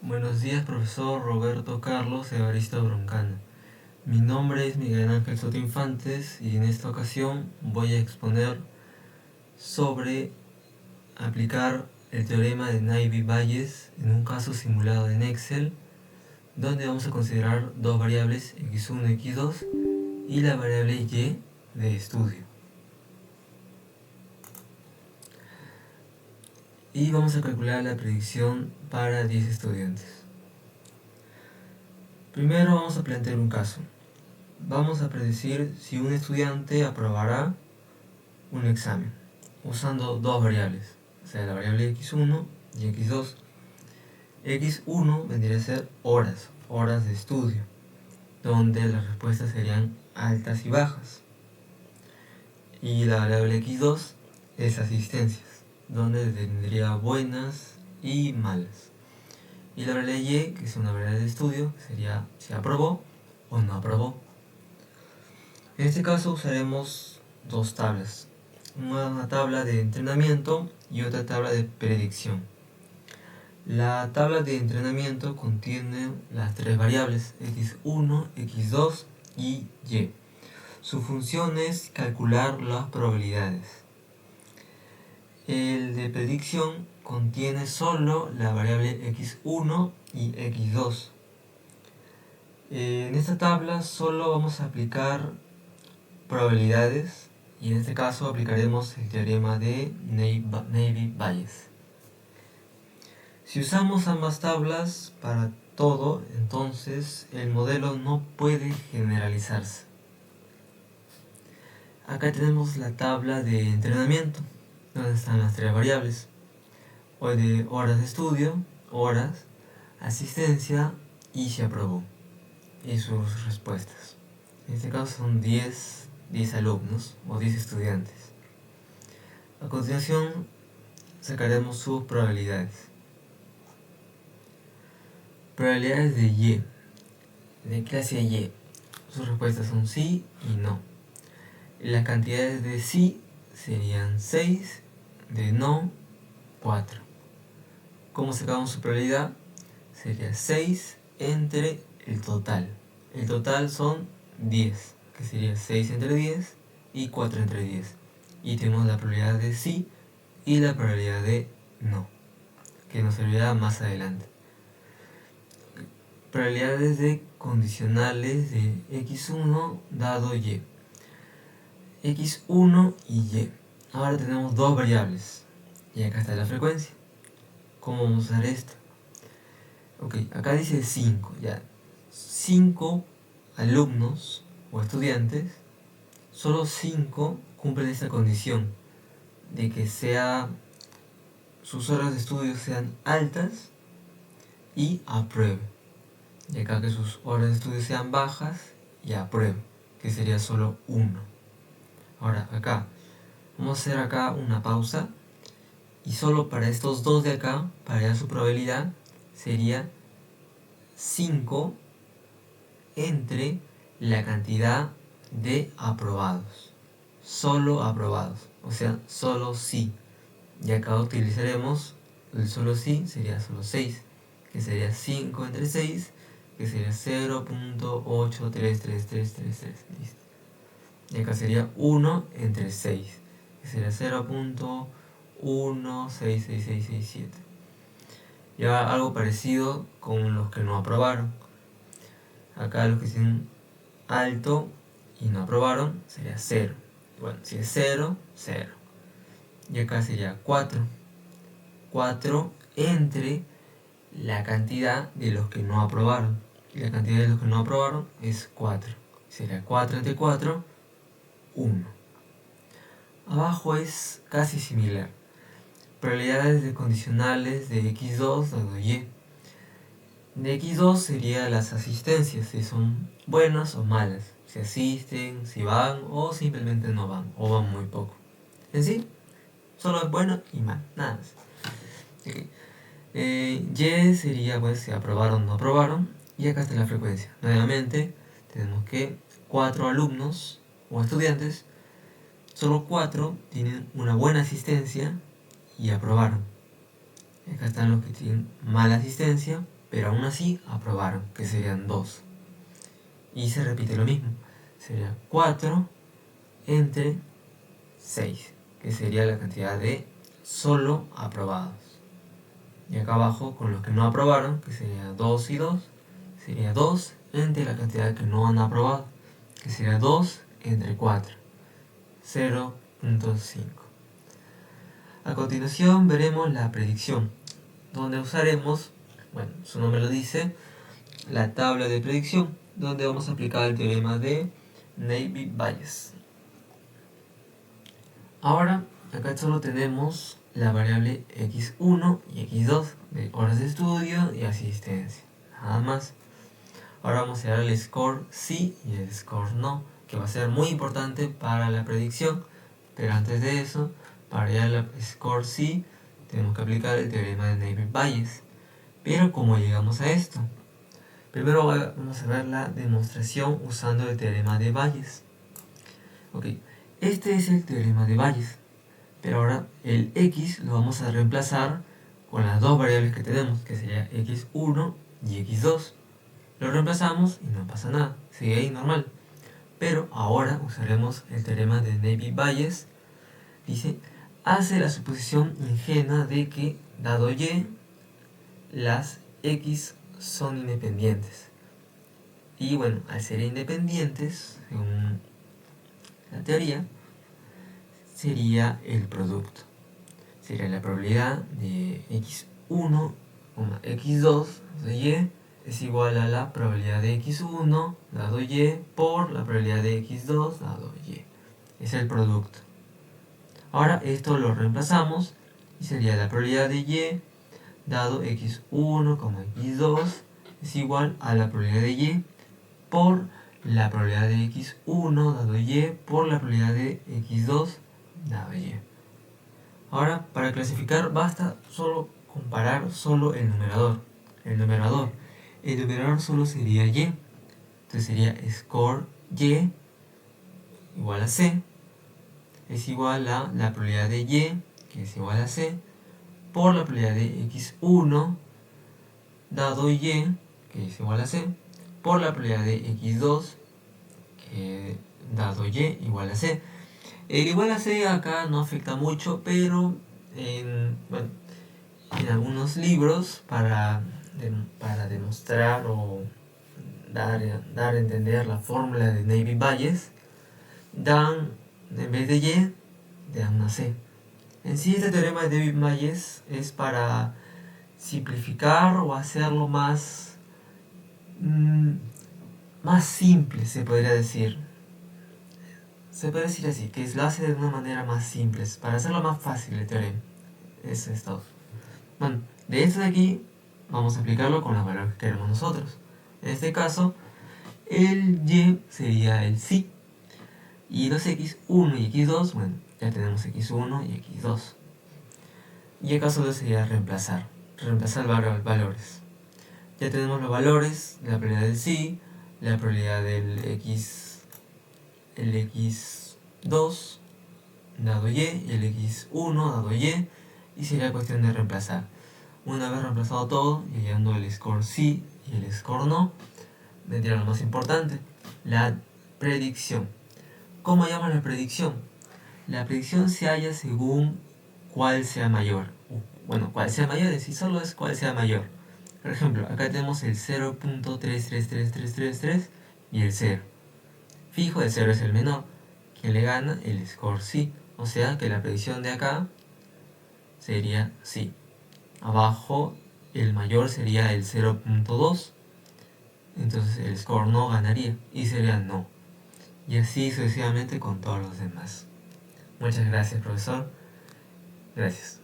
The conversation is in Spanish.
Buenos días, profesor Roberto Carlos Evaristo Broncano. Mi nombre es Miguel Ángel Soto Infantes y en esta ocasión voy a exponer sobre aplicar el teorema de Navier-Bayes en un caso simulado en Excel, donde vamos a considerar dos variables x1 y x2 y la variable y de estudio. Y vamos a calcular la predicción para 10 estudiantes. Primero vamos a plantear un caso. Vamos a predecir si un estudiante aprobará un examen usando dos variables, o sea, la variable x1 y x2. x1 vendría a ser horas de estudio, donde las respuestas serían altas y bajas. Y la variable x2 es asistencias, donde tendría buenas y malas. Y la variable y, que es una variable de estudio, sería si aprobó o no aprobó. En este caso usaremos dos tablas, una tabla de entrenamiento y otra tabla de predicción. La tabla de entrenamiento contiene las tres variables x1, x2 y y. Su función es calcular las probabilidades. El de predicción contiene solo la variable x1 y x2. En esta tabla solo vamos a aplicar probabilidades y en este caso aplicaremos el teorema de Navier-Bayes. Si usamos ambas tablas para todo, entonces el modelo no puede generalizarse. Acá tenemos la tabla de entrenamiento, donde están las tres variables, de horas de estudio, horas, asistencia y si aprobó, y sus respuestas. En este caso son 10 alumnos o 10 estudiantes. A continuación sacaremos sus probabilidades. Probabilidades de y, de clase y. Sus respuestas son sí y no. Las cantidades de sí serían 6, de no 4. ¿Cómo sacamos su probabilidad? Sería 6 entre el total. El total son 10, que sería 6 entre 10 y 4 entre 10. Y tenemos la probabilidad de sí y la probabilidad de no, que nos servirá más adelante. Probabilidades de condicionales de x1 dado y. x1 y y. Ahora tenemos dos variables. Y acá está la frecuencia. ¿Cómo vamos a usar esto? Ok, acá dice 5, ya. 5 alumnos o estudiantes, solo 5 cumplen esta condición de que sus horas de estudio sean altas y apruebe. Y acá que sus horas de estudio sean bajas y apruebe, que sería solo 1. Ahora acá, vamos a hacer acá una pausa y solo para estos dos de acá, para hallar su probabilidad, sería 5 entre la cantidad de aprobados. Solo aprobados, o sea, solo sí. Y acá utilizaremos el solo sí, sería solo 6, que sería 5 entre 6, que sería 0.833333. Listo. Y acá sería 1 entre 6, que sería 0.1666667. Y ahora algo parecido con los que no aprobaron. Acá los que tienen alto y no aprobaron sería 0. Bueno, si es 0, 0. Y acá sería 4. 4 entre la cantidad de los que no aprobaron. Y la cantidad de los que no aprobaron es 4. Sería 4 entre 4, 1. Abajo es casi similar. Probabilidades de condicionales de x2 dado y. De x2 sería las asistencias, si son buenas o malas, si asisten, si van o simplemente no van, o van muy poco. En sí, solo es bueno y mal, nada más. Okay. Y sería pues si aprobaron o no aprobaron, y acá está la frecuencia. Nuevamente tenemos que 4 alumnos o estudiantes, solo 4 tienen una buena asistencia y aprobaron. Acá están los que tienen mala asistencia pero aún así aprobaron, que serían 2. Y se repite lo mismo, sería 4 entre 6, que sería la cantidad de solo aprobados. Y acá abajo, con los que no aprobaron, que sería 2 y 2, sería 2 entre la cantidad que no han aprobado, que sería 2 entre 4, 0.5. A continuación veremos la predicción, donde usaremos, bueno, su nombre lo dice, la tabla de predicción, donde vamos a aplicar el teorema de Navy-Bayes. Ahora, acá solo tenemos la variable x1 y x2 de horas de estudio y asistencia, nada más. Ahora vamos a dar el score sí y el score no, que va a ser muy importante para la predicción, pero antes de eso, para hallar el score sí, tenemos que aplicar el teorema de Navy-Bayes. Pero ¿cómo llegamos a esto? Primero vamos a ver la demostración usando el teorema de Bayes. Ok, este es el teorema de Bayes, pero ahora el x lo vamos a reemplazar con las dos variables que tenemos, que sería x1 y x2. Lo reemplazamos y no pasa nada, sigue ahí normal. Pero ahora usaremos el teorema de Navy-Bayes. Dice, hace la suposición ingenua de que, dado y, las x son independientes. Y bueno, al ser independientes, según la teoría, sería el producto. Sería la probabilidad de x1, x2 de y es igual a la probabilidad de x1 dado y por la probabilidad de x2 dado y. Es el producto. Ahora esto lo reemplazamos y sería la probabilidad de y dado x1, x2 es igual a la probabilidad de y por la probabilidad de x1 dado y por la probabilidad de x2 dado y. Ahora, para clasificar basta solo comparar solo el numerador. El numerador solo sería y. Entonces sería score y igual a c es igual a la probabilidad de y, que es igual a c, por la probabilidad de x1 dado y, que es igual a c, por la probabilidad de x2 dado y igual a c. El igual a c acá no afecta mucho, pero en algunos libros para demostrar o dar a entender la fórmula de Navy-Bayes, dan, en vez de y, dan una c. En sí, este teorema de Navy-Bayes es para simplificar o hacerlo más simple, se podría decir. Se puede decir así, que lo hace de una manera más simple, para hacerlo más fácil el teorema. Eso es todo. Bueno, de esto de aquí vamos a aplicarlo con los valores que queremos nosotros. En este caso, el y sería el sí. Y los x1 y x2, bueno, ya tenemos x1 y x2. Y el caso 2 sería reemplazar valores. Ya tenemos los valores, la probabilidad del sí, la probabilidad del x2 dado y el x1 dado y sería cuestión de reemplazar. Una vez reemplazado todo y hallando el score sí y el score no, vendría lo más importante, la predicción. ¿Cómo hallamos la predicción? La predicción se halla según cuál sea mayor. Bueno, cuál sea mayor en sí solo es cuál sea mayor. Por ejemplo, acá tenemos el 0.333333 y el 0. Fijo, el 0 es el menor. ¿Quién le gana? El score sí. O sea que la predicción de acá sería sí. Abajo el mayor sería el 0.2. Entonces el score no ganaría y sería no. Y así sucesivamente con todos los demás. Muchas gracias, profesor. Gracias.